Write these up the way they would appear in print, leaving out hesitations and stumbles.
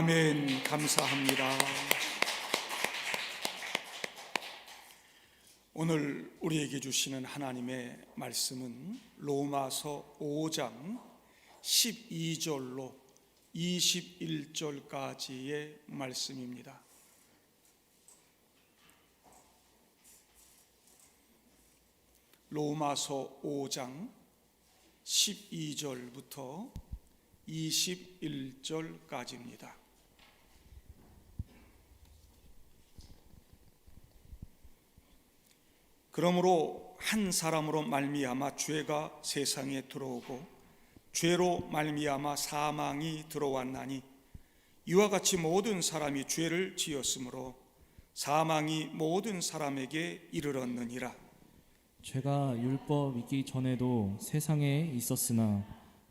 아멘. 감사합니다. 오늘 우리에게 주시는 하나님의 말씀은 로마서 5장 12절로 21절까지의 말씀입니다. 로마서 5장 12절부터 21절까지입니다. 그러므로 한 사람으로 말미암아 죄가 세상에 들어오고 죄로 말미암아 사망이 들어왔나니 이와 같이 모든 사람이 죄를 지었으므로 사망이 모든 사람에게 이르렀느니라. 죄가 율법 있기 전에도 세상에 있었으나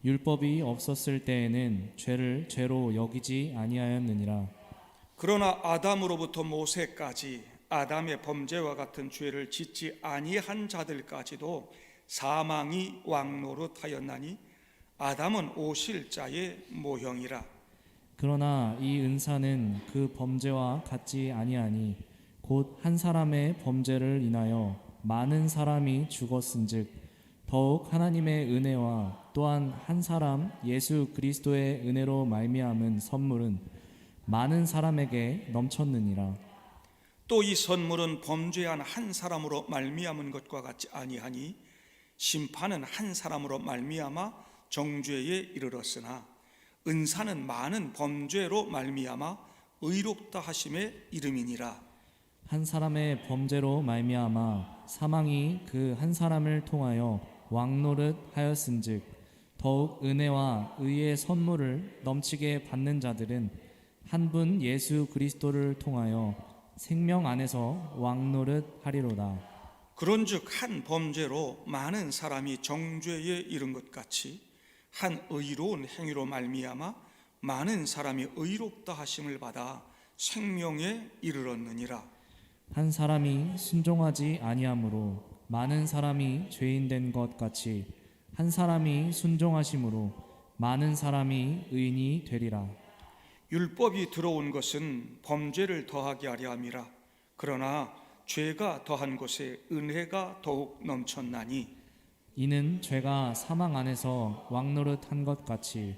율법이 없었을 때에는 죄를 죄로 여기지 아니하였느니라. 그러나 아담으로부터 모세까지 아담의 범죄와 같은 죄를 짓지 아니한 자들까지도 사망이 왕노릇하였나니 아담은 오실 자의 모형이라. 그러나 이 은사는 그 범죄와 같지 아니하니 곧 한 사람의 범죄를 인하여 많은 사람이 죽었은즉 더욱 하나님의 은혜와 또한 한 사람 예수 그리스도의 은혜로 말미암은 선물은 많은 사람에게 넘쳤느니라. 또 이 선물은 범죄한 한 사람으로 말미암은 것과 같지 아니하니 심판은 한 사람으로 말미암아 정죄에 이르렀으나 은사는 많은 범죄로 말미암아 의롭다 하심의 이름이니라. 한 사람의 범죄로 말미암아 사망이 그 한 사람을 통하여 왕노릇 하였은즉 더욱 은혜와 의의 선물을 넘치게 받는 자들은 한 분 예수 그리스도를 통하여 생명 안에서 왕노릇 하리로다. 그런즉 한 범죄로 많은 사람이 정죄에 이른 것 같이 한 의로운 행위로 말미암아 많은 사람이 의롭다 하심을 받아 생명에 이르렀느니라. 한 사람이 순종하지 아니함으로 많은 사람이 죄인 된 것 같이 한 사람이 순종하심으로 많은 사람이 의인이 되리라. 율법이 들어온 것은 범죄를 더하게 하려 함이라. 그러나 죄가 더한 곳에 은혜가 더욱 넘쳤나니 이는 죄가 사망 안에서 왕노릇한 것 같이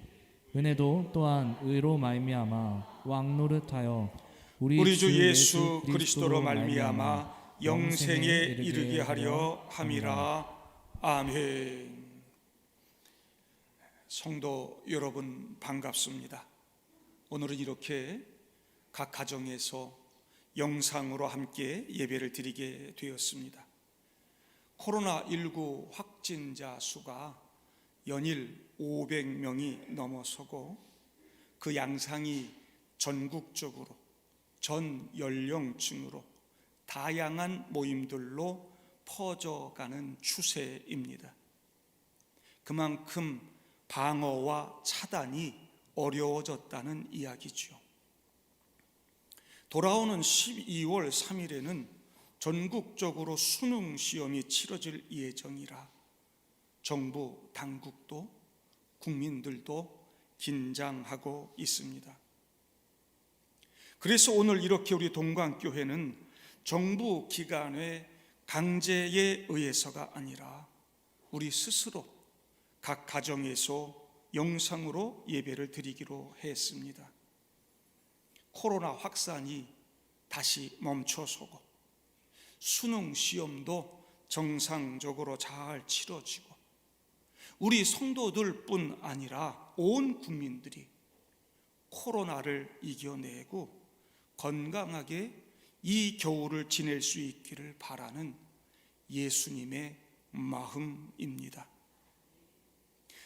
은혜도 또한 의로 말미암아 왕노릇하여 우리 주 예수 그리스도로 말미암아 영생에 이르게 하려 함이라. 아멘. 성도 여러분 반갑습니다. 오늘은 이렇게 각 가정에서 영상으로 함께 예배를 드리게 되었습니다. 코로나19 확진자 수가 연일 500명이 넘어서고 그 양상이 전국적으로 전 연령층으로 다양한 모임들로 퍼져가는 추세입니다. 그만큼 방어와 차단이 어려워졌다는 이야기죠. 돌아오는 12월 3일에는 전국적으로 수능 시험이 치러질 예정이라 정부 당국도 국민들도 긴장하고 있습니다. 그래서 오늘 이렇게 우리 동광교회는 정부 기관의 강제에 의해서가 아니라 우리 스스로 각 가정에서 영상으로 예배를 드리기로 했습니다. 코로나 확산이 다시 멈춰서고 수능 시험도 정상적으로 잘 치러지고 우리 성도들뿐 아니라 온 국민들이 코로나를 이겨내고 건강하게 이 겨울을 지낼 수 있기를 바라는 예수님의 마음입니다.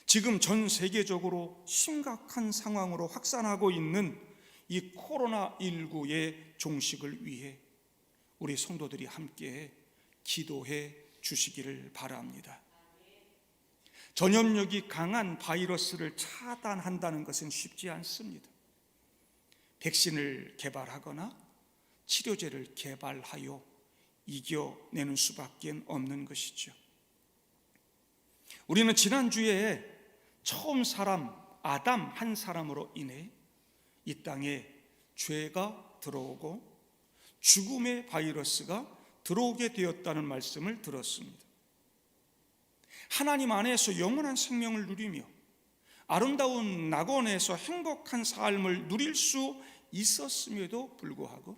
지금 전 세계적으로 심각한 상황으로 확산하고 있는 이 코로나19의 종식을 위해 우리 성도들이 함께 기도해 주시기를 바랍니다. 전염력이 강한 바이러스를 차단한다는 것은 쉽지 않습니다. 백신을 개발하거나 치료제를 개발하여 이겨내는 수밖에 없는 것이죠. 우리는 지난주에 처음 사람 아담 한 사람으로 인해 이 땅에 죄가 들어오고 죽음의 바이러스가 들어오게 되었다는 말씀을 들었습니다. 하나님 안에서 영원한 생명을 누리며 아름다운 낙원에서 행복한 삶을 누릴 수 있었음에도 불구하고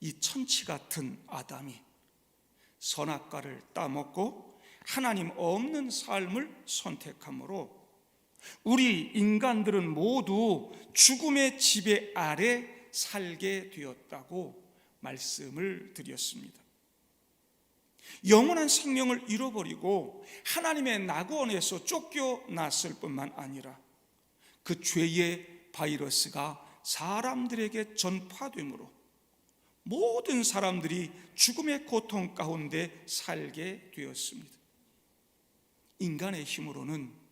이 천치 같은 아담이 선악과를 따먹고 하나님 없는 삶을 선택함으로 우리 인간들은 모두 죽음의 지배 아래 살게 되었다고 말씀을 드렸습니다. 영원한 생명을 잃어버리고 하나님의 낙원에서 쫓겨났을 뿐만 아니라 그 죄의 바이러스가 사람들에게 전파되므로 모든 사람들이 죽음의 고통 가운데 살게 되었습니다. 인간의 힘으로는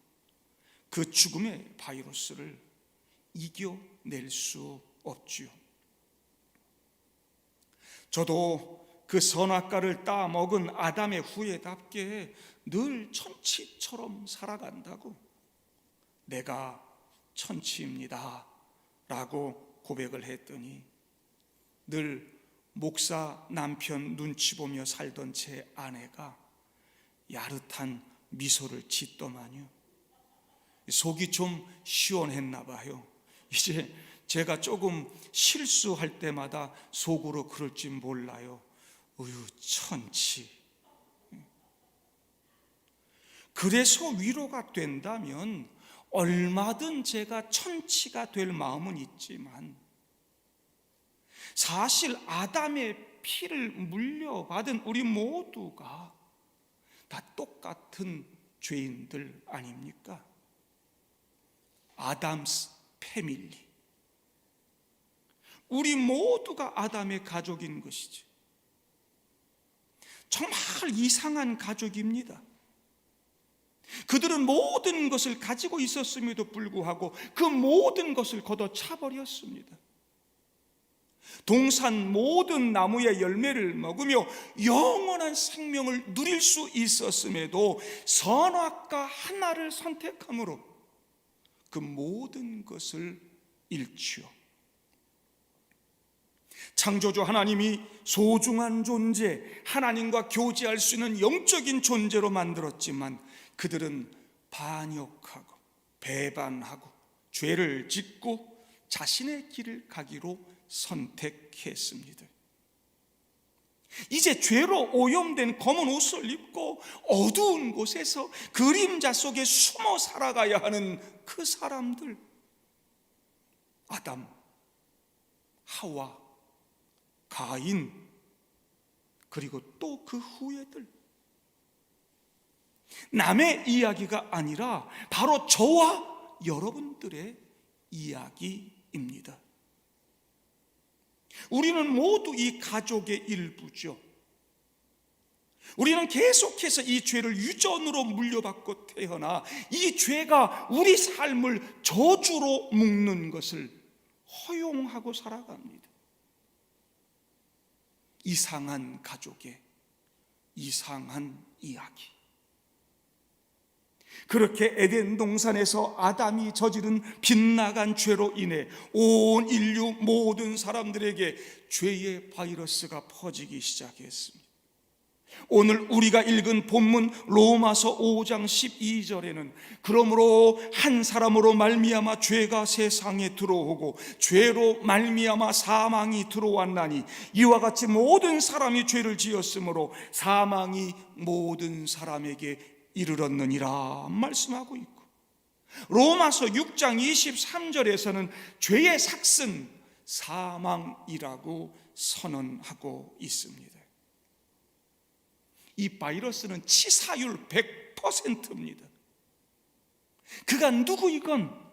그 죽음의 바이러스를 이겨낼 수 없지요. 저도 그 선악과를 따먹은 아담의 후예답게 늘 천치처럼 살아간다고 내가 천치입니다 라고 고백을 했더니 늘 목사 남편 눈치 보며 살던 제 아내가 야릇한 미소를 짓더만요. 속이 좀 시원했나 봐요. 이제 제가 조금 실수할 때마다 속으로 그럴지 몰라요. 어휴, 천치. 그래서 위로가 된다면 얼마든 제가 천치가 될 마음은 있지만 사실 아담의 피를 물려받은 우리 모두가 다 똑같은 죄인들 아닙니까? 아담스 패밀리. 우리 모두가 아담의 가족인 것이지. 정말 이상한 가족입니다. 그들은 모든 것을 가지고 있었음에도 불구하고 그 모든 것을 걷어차버렸습니다. 동산 모든 나무의 열매를 먹으며 영원한 생명을 누릴 수 있었음에도 선악과 하나를 선택함으로 그 모든 것을 잃지요. 창조주 하나님이 소중한 존재, 하나님과 교제할 수 있는 영적인 존재로 만들었지만 그들은 반역하고 배반하고 죄를 짓고 자신의 길을 가기로 선택했습니다. 이제 죄로 오염된 검은 옷을 입고 어두운 곳에서 그림자 속에 숨어 살아가야 하는 그 사람들, 아담, 하와, 가인, 그리고 또 그 후예들. 남의 이야기가 아니라 바로 저와 여러분들의 이야기입니다. 우리는 모두 이 가족의 일부죠. 우리는 계속해서 이 죄를 유전으로 물려받고 태어나 이 죄가 우리 삶을 저주로 묶는 것을 허용하고 살아갑니다. 이상한 가족의 이상한 이야기. 그렇게 에덴 동산에서 아담이 저지른 빗나간 죄로 인해 온 인류 모든 사람들에게 죄의 바이러스가 퍼지기 시작했습니다. 오늘 우리가 읽은 본문 로마서 5장 12절에는 그러므로 한 사람으로 말미암아 죄가 세상에 들어오고 죄로 말미암아 사망이 들어왔나니 이와 같이 모든 사람이 죄를 지었으므로 사망이 모든 사람에게 이르렀느니라 말씀하고 있고, 로마서 6장 23절에서는 죄의 삭슨 사망이라고 선언하고 있습니다. 이 바이러스는 치사율 100%입니다. 그가 누구이건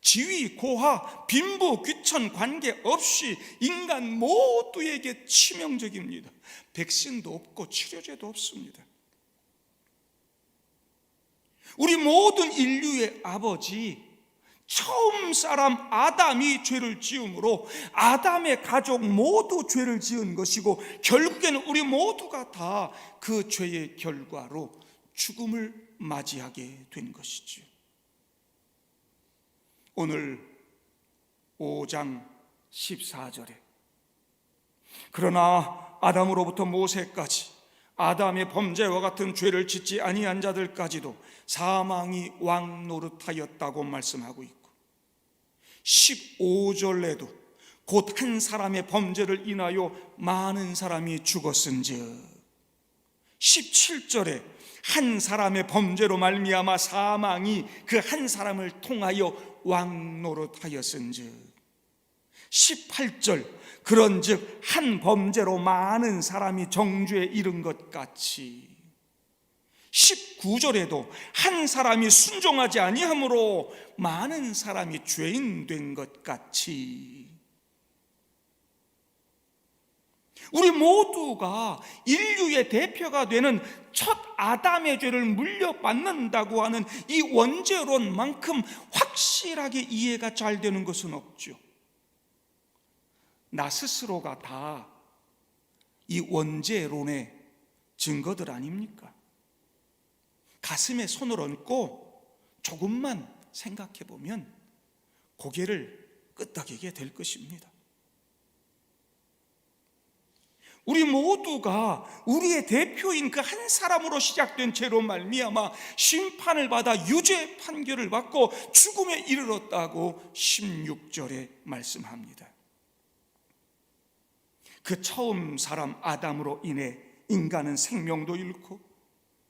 지위, 고하, 빈부, 귀천 관계없이 인간 모두에게 치명적입니다. 백신도 없고 치료제도 없습니다. 우리 모든 인류의 아버지 처음 사람 아담이 죄를 지음으로 아담의 가족 모두 죄를 지은 것이고 결국에는 우리 모두가 다 그 죄의 결과로 죽음을 맞이하게 된 것이지요. 오늘 5장 14절에 그러나 아담으로부터 모세까지 아담의 범죄와 같은 죄를 짓지 아니한 자들까지도 사망이 왕노릇하였다고 말씀하고 있고, 15절에도 곧 한 사람의 범죄를 인하여 많은 사람이 죽었은즉, 17절에 한 사람의 범죄로 말미암아 사망이 그 한 사람을 통하여 왕노릇하였은즉, 18절 그런즉 한 범죄로 많은 사람이 정죄에 이른 것 같이, 19절에도 한 사람이 순종하지 아니함으로 많은 사람이 죄인 된 것 같이, 우리 모두가 인류의 대표가 되는 첫 아담의 죄를 물려받는다고 하는 이 원죄론만큼 확실하게 이해가 잘 되는 것은 없죠. 나 스스로가 다 이 원죄론의 증거들 아닙니까? 가슴에 손을 얹고 조금만 생각해 보면 고개를 끄덕이게 될 것입니다. 우리 모두가 우리의 대표인 그 한 사람으로 시작된 죄로 말미암아 심판을 받아 유죄 판결을 받고 죽음에 이르렀다고 16절에 말씀합니다. 그 처음 사람 아담으로 인해 인간은 생명도 잃고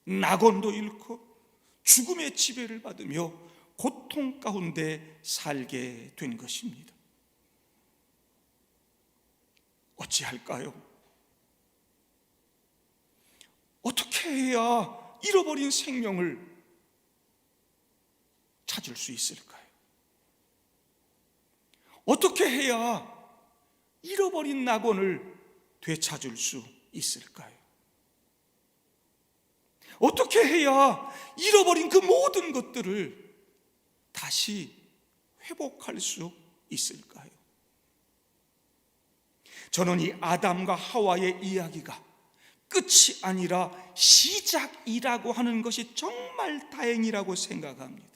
낙원도 잃고 죽음의 지배를 받으며 고통 가운데 살게 된 것입니다. 어찌할까요? 어떻게 해야 잃어버린 생명을 찾을 수 있을까요? 어떻게 해야 잃어버린 낙원을 되찾을 수 있을까요? 어떻게 해야 잃어버린 그 모든 것들을 다시 회복할 수 있을까요? 저는 이 아담과 하와의 이야기가 끝이 아니라 시작이라고 하는 것이 정말 다행이라고 생각합니다.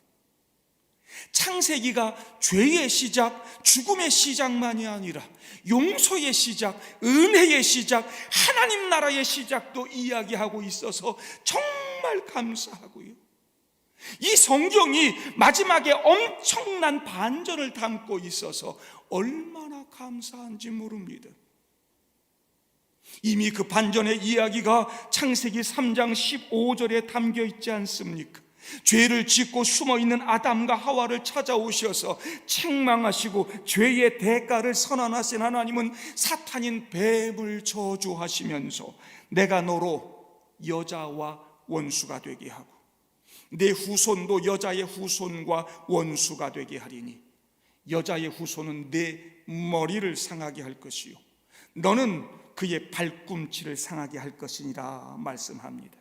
창세기가 죄의 시작, 죽음의 시작만이 아니라 용서의 시작, 은혜의 시작, 하나님 나라의 시작도 이야기하고 있어서 정말 감사하고요. 이 성경이 마지막에 엄청난 반전을 담고 있어서 얼마나 감사한지 모릅니다. 이미 그 반전의 이야기가 창세기 3장 15절에 담겨 있지 않습니까? 죄를 짓고 숨어있는 아담과 하와를 찾아오셔서 책망하시고 죄의 대가를 선언하신 하나님은 사탄인 뱀을 저주하시면서 내가 너로 여자와 원수가 되게 하고 내 후손도 여자의 후손과 원수가 되게 하리니 여자의 후손은 내 머리를 상하게 할 것이요 너는 그의 발꿈치를 상하게 할 것이니라 말씀합니다.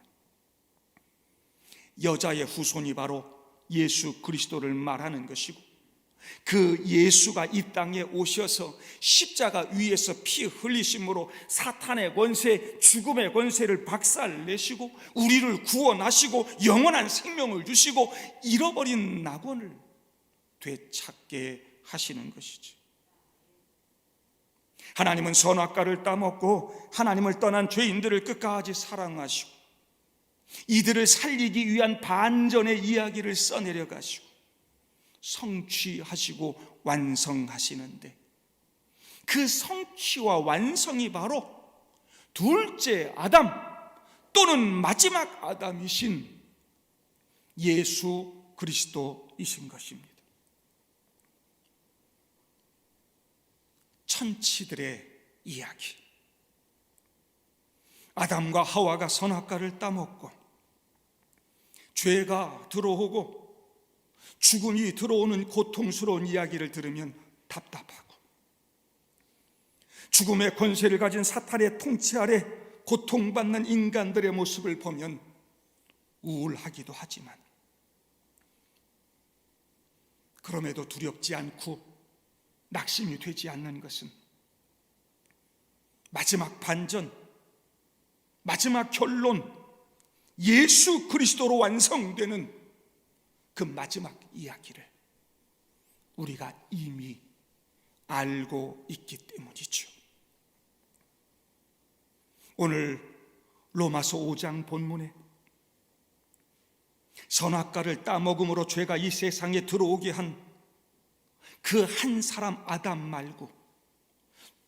여자의 후손이 바로 예수 그리스도를 말하는 것이고, 그 예수가 이 땅에 오셔서 십자가 위에서 피 흘리심으로 사탄의 권세, 죽음의 권세를 박살내시고 우리를 구원하시고 영원한 생명을 주시고 잃어버린 낙원을 되찾게 하시는 것이죠. 하나님은 선악과를 따먹고 하나님을 떠난 죄인들을 끝까지 사랑하시고 이들을 살리기 위한 반전의 이야기를 써내려 가시고 성취하시고 완성하시는데, 그 성취와 완성이 바로 둘째 아담 또는 마지막 아담이신 예수 그리스도이신 것입니다. 천치들의 이야기. 아담과 하와가 선악과를 따먹고 죄가 들어오고 죽음이 들어오는 고통스러운 이야기를 들으면 답답하고, 죽음의 권세를 가진 사탄의 통치 아래 고통받는 인간들의 모습을 보면 우울하기도 하지만, 그럼에도 두렵지 않고 낙심이 되지 않는 것은 마지막 반전, 마지막 결론, 예수 그리스도로 완성되는 그 마지막 이야기를 우리가 이미 알고 있기 때문이죠. 오늘 로마서 5장 본문에 선악과를 따먹음으로 죄가 이 세상에 들어오게 한 그 한 사람 아담 말고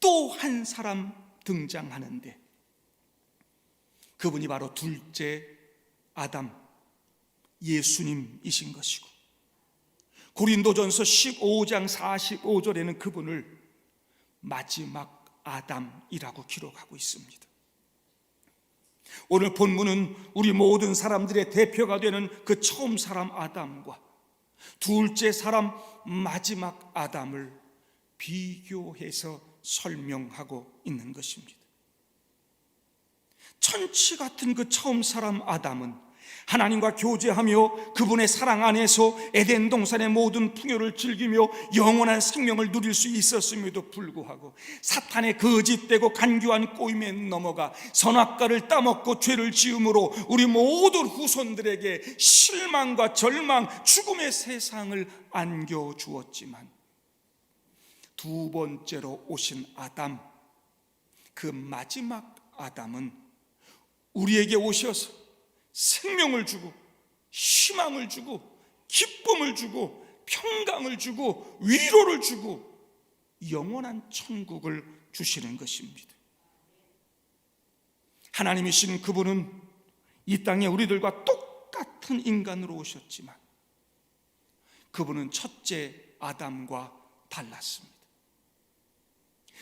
또 한 사람 등장하는데, 그분이 바로 둘째 아담 예수님이신 것이고, 고린도전서 15장 45절에는 그분을 마지막 아담이라고 기록하고 있습니다. 오늘 본문은 우리 모든 사람들의 대표가 되는 그 처음 사람 아담과 둘째 사람 마지막 아담을 비교해서 설명하고 있는 것입니다. 천치 같은 그 처음 사람 아담은 하나님과 교제하며 그분의 사랑 안에서 에덴 동산의 모든 풍요를 즐기며 영원한 생명을 누릴 수 있었음에도 불구하고 사탄의 거짓되고 간교한 꼬임에 넘어가 선악과를 따먹고 죄를 지음으로 우리 모든 후손들에게 실망과 절망, 죽음의 세상을 안겨주었지만, 두 번째로 오신 아담, 그 마지막 아담은 우리에게 오셔서 생명을 주고 희망을 주고 기쁨을 주고 평강을 주고 위로를 주고 영원한 천국을 주시는 것입니다. 하나님이신 그분은 이 땅에 우리들과 똑같은 인간으로 오셨지만 그분은 첫째 아담과 달랐습니다.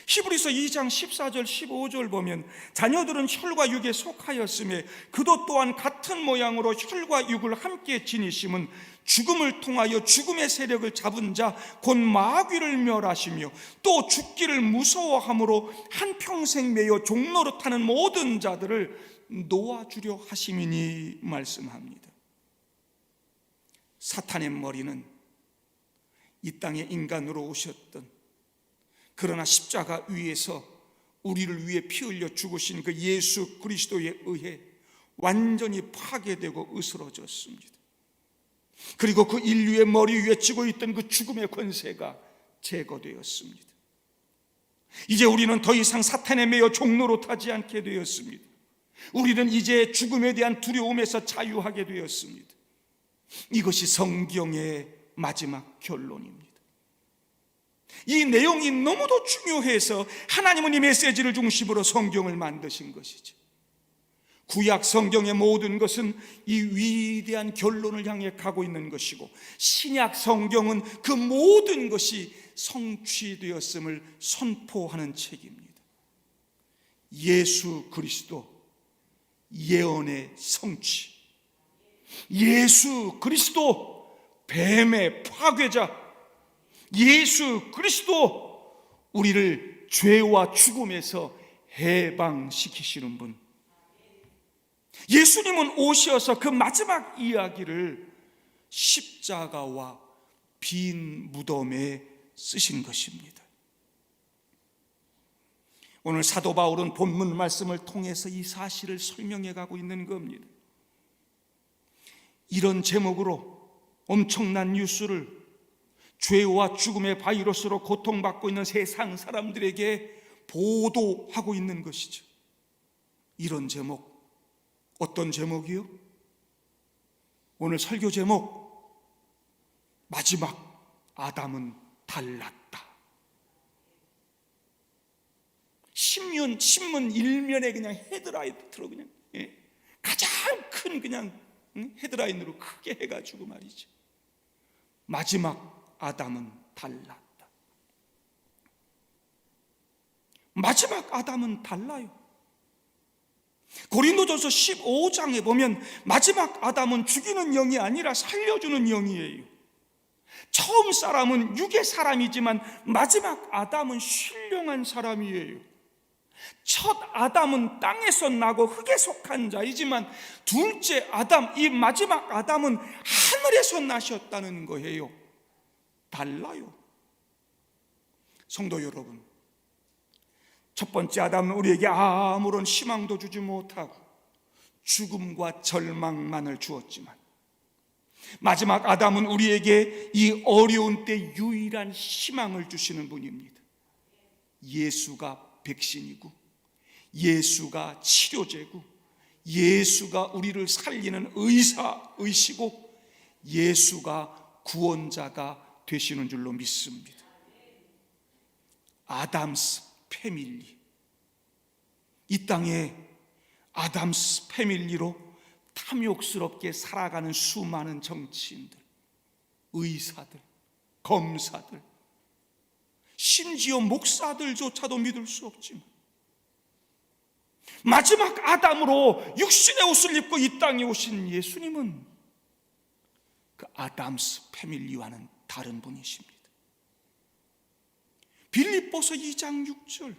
히브리서 2장 14절 15절 보면 자녀들은 혈과 육에 속하였음에 그도 또한 같은 모양으로 혈과 육을 함께 지니심은 죽음을 통하여 죽음의 세력을 잡은 자 곧 마귀를 멸하시며 또 죽기를 무서워함으로 한평생 매여 종노릇하는 모든 자들을 놓아주려 하심이니 말씀합니다. 사탄의 머리는 이 땅에 인간으로 오셨던, 그러나 십자가 위에서 우리를 위해 피 흘려 죽으신 그 예수 그리스도에 의해 완전히 파괴되고 으스러졌습니다. 그리고 그 인류의 머리 위에 쥐고 있던 그 죽음의 권세가 제거되었습니다. 이제 우리는 더 이상 사탄에 매여 종노릇하지 않게 되었습니다. 우리는 이제 죽음에 대한 두려움에서 자유하게 되었습니다. 이것이 성경의 마지막 결론입니다. 이 내용이 너무도 중요해서 하나님은 이 메시지를 중심으로 성경을 만드신 것이죠. 구약 성경의 모든 것은 이 위대한 결론을 향해 가고 있는 것이고, 신약 성경은 그 모든 것이 성취되었음을 선포하는 책입니다. 예수 그리스도 예언의 성취, 예수 그리스도 뱀의 파괴자, 예수 그리스도 우리를 죄와 죽음에서 해방시키시는 분, 예수님은 오셔서 그 마지막 이야기를 십자가와 빈 무덤에 쓰신 것입니다. 오늘 사도 바울은 본문 말씀을 통해서 이 사실을 설명해 가고 있는 겁니다. 이런 제목으로 엄청난 뉴스를 죄와 죽음의 바이러스로 고통받고 있는 세상 사람들에게 보도하고 있는 것이죠. 이런 제목, 어떤 제목이요? 오늘 설교 제목, 마지막 아담은 달랐다. 신문 일면에 그냥 헤드라인으로 그냥 가장 큰 그냥 헤드라인으로 크게 해가지고 말이죠. 마지막 아담은 달랐다. 마지막 아담은 달라요. 고린도전서 15장에 보면 마지막 아담은 죽이는 영이 아니라 살려주는 영이에요. 처음 사람은 육의 사람이지만 마지막 아담은 신령한 사람이에요. 첫 아담은 땅에서 나고 흙에 속한 자이지만 둘째 아담, 이 마지막 아담은 하늘에서 나셨다는 거예요. 달라요. 성도 여러분, 첫 번째 아담은 우리에게 아무런 희망도 주지 못하고 죽음과 절망만을 주었지만, 마지막 아담은 우리에게 이 어려운 때 유일한 희망을 주시는 분입니다. 예수가 백신이고, 예수가 치료제고, 예수가 우리를 살리는 의시고, 예수가 구원자가 되시는 줄로 믿습니다. 아담스 패밀리, 이 땅에 아담스 패밀리로 탐욕스럽게 살아가는 수많은 정치인들, 의사들, 검사들, 심지어 목사들조차도 믿을 수 없지만, 마지막 아담으로 육신의 옷을 입고 이 땅에 오신 예수님은 그 아담스 패밀리와는 다른 분이십니다. 빌립보서 2장 6절,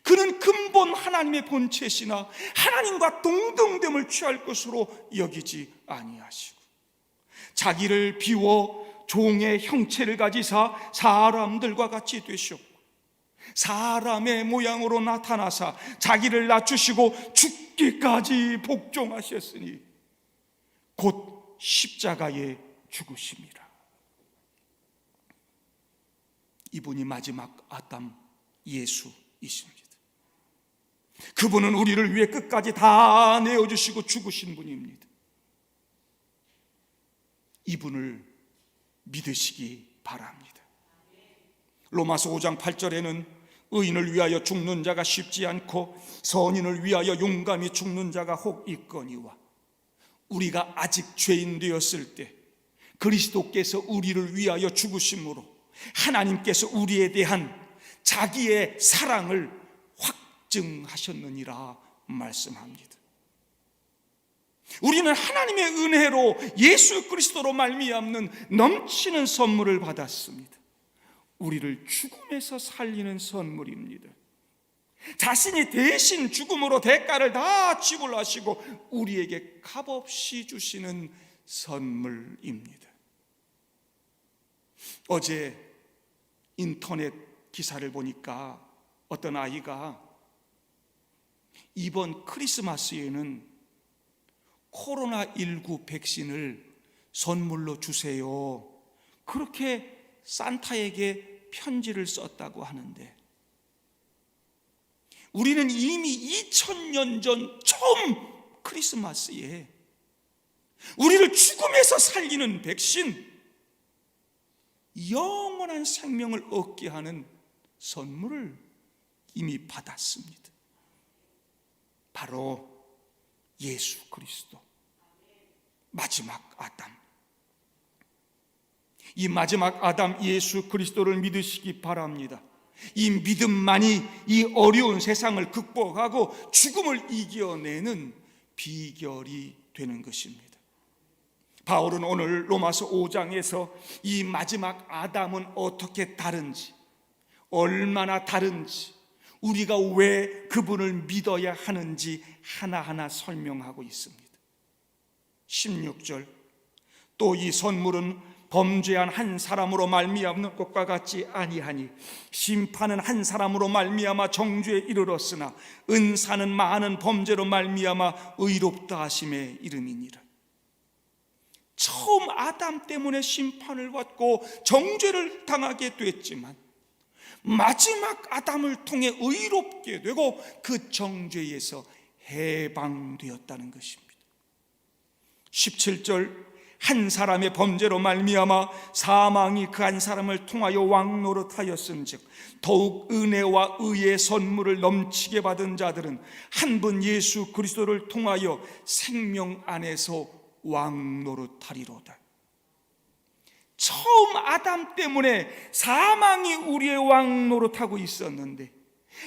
그는 근본 하나님의 본체시나 하나님과 동등됨을 취할 것으로 여기지 아니하시고, 자기를 비워 종의 형체를 가지사 사람들과 같이 되셨고, 사람의 모양으로 나타나사 자기를 낮추시고 죽기까지 복종하셨으니 곧 십자가에 죽으심이라. 이분이 마지막 아담 예수이십니다. 그분은 우리를 위해 끝까지 다 내어주시고 죽으신 분입니다. 이분을 믿으시기 바랍니다. 로마서 5장 8절에는 의인을 위하여 죽는 자가 쉽지 않고 선인을 위하여 용감히 죽는 자가 혹 있거니와, 우리가 아직 죄인 되었을 때 그리스도께서 우리를 위하여 죽으심으로 하나님께서 우리에 대한 자기의 사랑을 확증하셨느니라 말씀합니다. 우리는 하나님의 은혜로 예수 그리스도로 말미암는 넘치는 선물을 받았습니다. 우리를 죽음에서 살리는 선물입니다. 자신이 대신 죽음으로 대가를 다 지불하시고 우리에게 값없이 주시는 선물입니다. 어제 인터넷 기사를 보니까 어떤 아이가 이번 크리스마스에는 코로나19 백신을 선물로 주세요, 그렇게 산타에게 편지를 썼다고 하는데, 우리는 이미 2000년 전 처음 크리스마스에 우리를 죽음에서 살리는 백신, 영원한 생명을 얻게 하는 선물을 이미 받았습니다. 바로 예수 그리스도, 마지막 아담. 이 마지막 아담 예수 그리스도를 믿으시기 바랍니다. 이 믿음만이 이 어려운 세상을 극복하고 죽음을 이겨내는 비결이 되는 것입니다. 바울은 오늘 로마서 5장에서 이 마지막 아담은 어떻게 다른지, 얼마나 다른지, 우리가 왜 그분을 믿어야 하는지 하나하나 설명하고 있습니다. 16절, 또 이 선물은 범죄한 한 사람으로 말미암는 것과 같지 아니하니 심판은 한 사람으로 말미암아 정죄에 이르렀으나 은사는 많은 범죄로 말미암아 의롭다 하심에 이름이니라. 처음 아담 때문에 심판을 받고 정죄를 당하게 됐지만 마지막 아담을 통해 의롭게 되고 그 정죄에서 해방되었다는 것입니다. 17절, 한 사람의 범죄로 말미암아 사망이 그 한 사람을 통하여 왕노릇하였은즉 더욱 은혜와 의의 선물을 넘치게 받은 자들은 한 분 예수 그리스도를 통하여 생명 안에서 왕노릇하리로다. 처음 아담 때문에 사망이 우리의 왕노릇하고 있었는데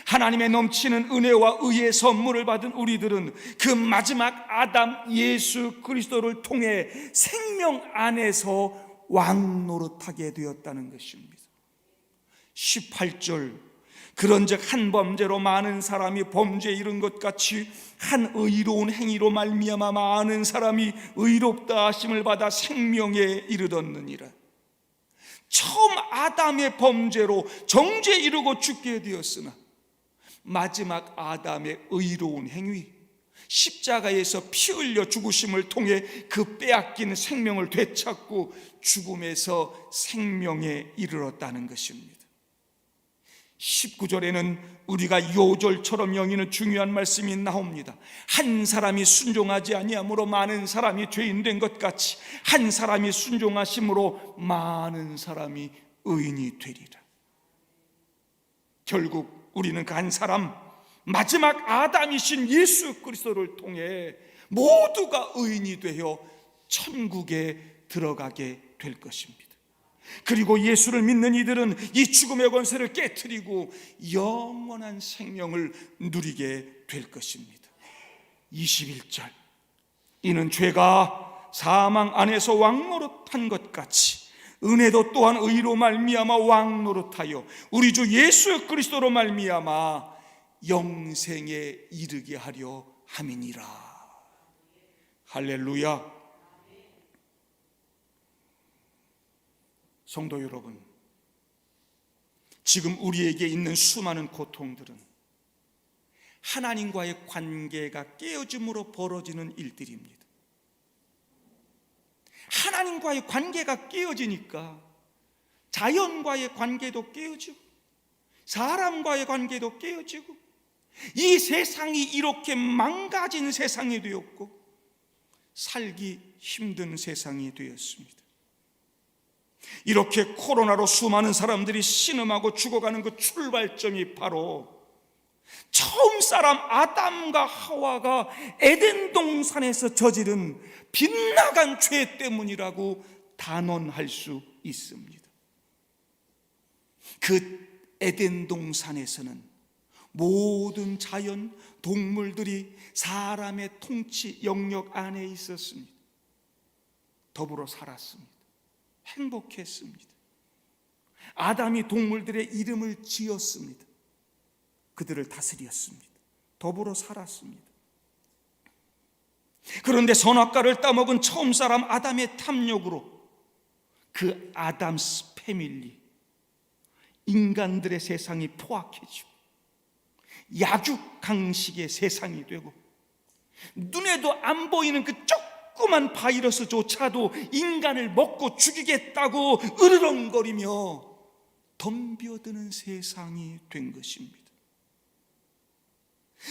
하나님의 넘치는 은혜와 의의 선물을 받은 우리들은 그 마지막 아담 예수 그리스도를 통해 생명 안에서 왕노릇하게 되었다는 것입니다. 18절, 그런즉 한 범죄로 많은 사람이 범죄에 이른 것 같이 한 의로운 행위로 말미암아 많은 사람이 의롭다 하심을 받아 생명에 이르렀느니라. 처음 아담의 범죄로 정죄에 이르고 죽게 되었으나 마지막 아담의 의로운 행위, 십자가에서 피 흘려 죽으심을 통해 그 빼앗긴 생명을 되찾고 죽음에서 생명에 이르렀다는 것입니다. 19절에는 우리가 요절처럼 여기는 중요한 말씀이 나옵니다. 한 사람이 순종하지 아니함으로 많은 사람이 죄인 된 것 같이 한 사람이 순종하심으로 많은 사람이 의인이 되리라. 결국 우리는 그 한 사람, 마지막 아담이신 예수 그리스도를 통해 모두가 의인이 되어 천국에 들어가게 될 것입니다. 그리고 예수를 믿는 이들은 이 죽음의 권세를 깨트리고 영원한 생명을 누리게 될 것입니다. 21절, 이는 죄가 사망 안에서 왕노릇한 것 같이 은혜도 또한 의로 말미암아 왕노릇하여 우리 주 예수 그리스도로 말미암아 영생에 이르게 하려 함이니라. 할렐루야. 성도 여러분, 지금 우리에게 있는 수많은 고통들은 하나님과의 관계가 깨어짐으로 벌어지는 일들입니다. 하나님과의 관계가 깨어지니까 자연과의 관계도 깨어지고 사람과의 관계도 깨어지고 이 세상이 이렇게 망가진 세상이 되었고 살기 힘든 세상이 되었습니다. 이렇게 코로나로 수많은 사람들이 신음하고 죽어가는 그 출발점이 바로 처음 사람 아담과 하와가 에덴 동산에서 저지른 빗나간 죄 때문이라고 단언할 수 있습니다. 그 에덴 동산에서는 모든 자연, 동물들이 사람의 통치 영역 안에 있었습니다. 더불어 살았습니다. 행복했습니다. 아담이 동물들의 이름을 지었습니다. 그들을 다스렸습니다. 더불어 살았습니다. 그런데 선악과를 따먹은 처음 사람 아담의 탐욕으로 그 아담스 패밀리, 인간들의 세상이 포악해지고 야죽강식의 세상이 되고 눈에도 안 보이는 그 조그만 바이러스조차도 인간을 먹고 죽이겠다고 으르렁거리며 덤벼드는 세상이 된 것입니다.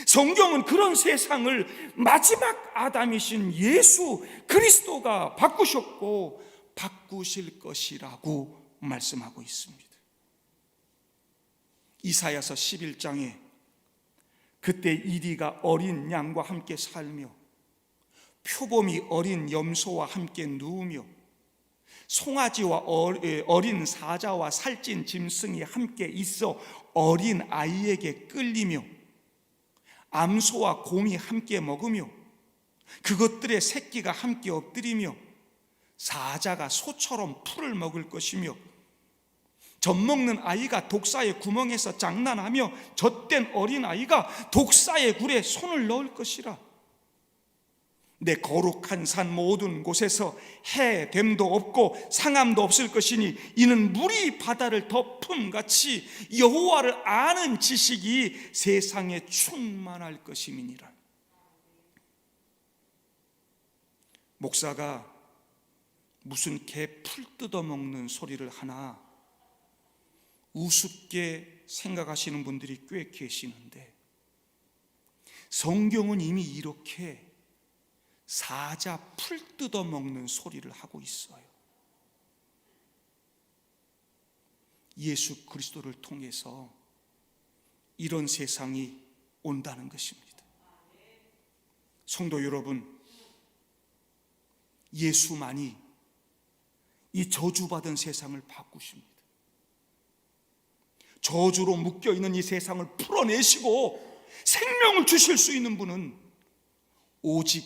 성경은 그런 세상을 마지막 아담이신 예수 그리스도가 바꾸셨고 바꾸실 것이라고 말씀하고 있습니다. 이사야서 11장에 그때 이리가 어린 양과 함께 살며 표범이 어린 염소와 함께 누우며 송아지와 어린 사자와 살찐 짐승이 함께 있어 어린 아이에게 끌리며 암소와 곰이 함께 먹으며 그것들의 새끼가 함께 엎드리며 사자가 소처럼 풀을 먹을 것이며 젖먹는 아이가 독사의 구멍에서 장난하며 젖된 어린아이가 독사의 굴에 손을 넣을 것이라. 내 거룩한 산 모든 곳에서 해됨도 없고 상함도 없을 것이니 이는 물이 바다를 덮음같이 여호와를 아는 지식이 세상에 충만할 것임이니라. 목사가 무슨 개 풀 뜯어먹는 소리를 하나 우습게 생각하시는 분들이 꽤 계시는데 성경은 이미 이렇게 사자 풀 뜯어먹는 소리를 하고 있어요. 예수 그리스도를 통해서 이런 세상이 온다는 것입니다. 성도 여러분, 예수만이 이 저주받은 세상을 바꾸십니다. 저주로 묶여있는 이 세상을 풀어내시고 생명을 주실 수 있는 분은 오직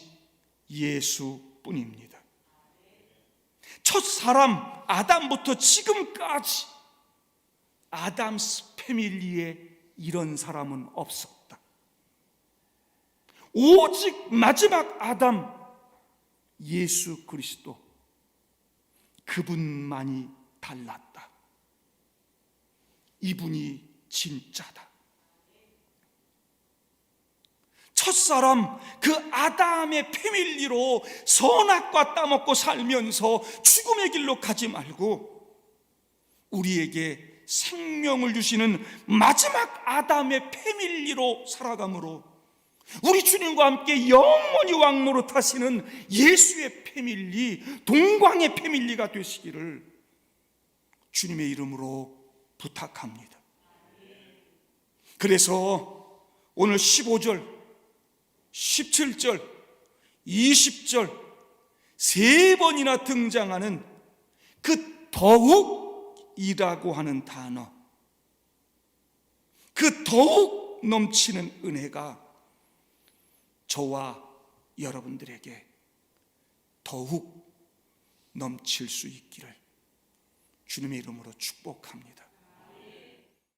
예수뿐입니다. 첫 사람 아담부터 지금까지 아담스 패밀리에 이런 사람은 없었다. 오직 마지막 아담 예수 그리스도, 그분만이 달랐다. 이분이 진짜다. 첫사람 그 아담의 패밀리로 선악과 따먹고 살면서 죽음의 길로 가지 말고 우리에게 생명을 주시는 마지막 아담의 패밀리로 살아감으로 우리 주님과 함께 영원히 왕노릇하시는 예수의 패밀리, 동광의 패밀리가 되시기를 주님의 이름으로 부탁합니다. 그래서 오늘 15절, 17절, 20절 세 번이나 등장하는 그 더욱이라고 하는 단어, 그 더욱 넘치는 은혜가 저와 여러분들에게 더욱 넘칠 수 있기를 주님의 이름으로 축복합니다.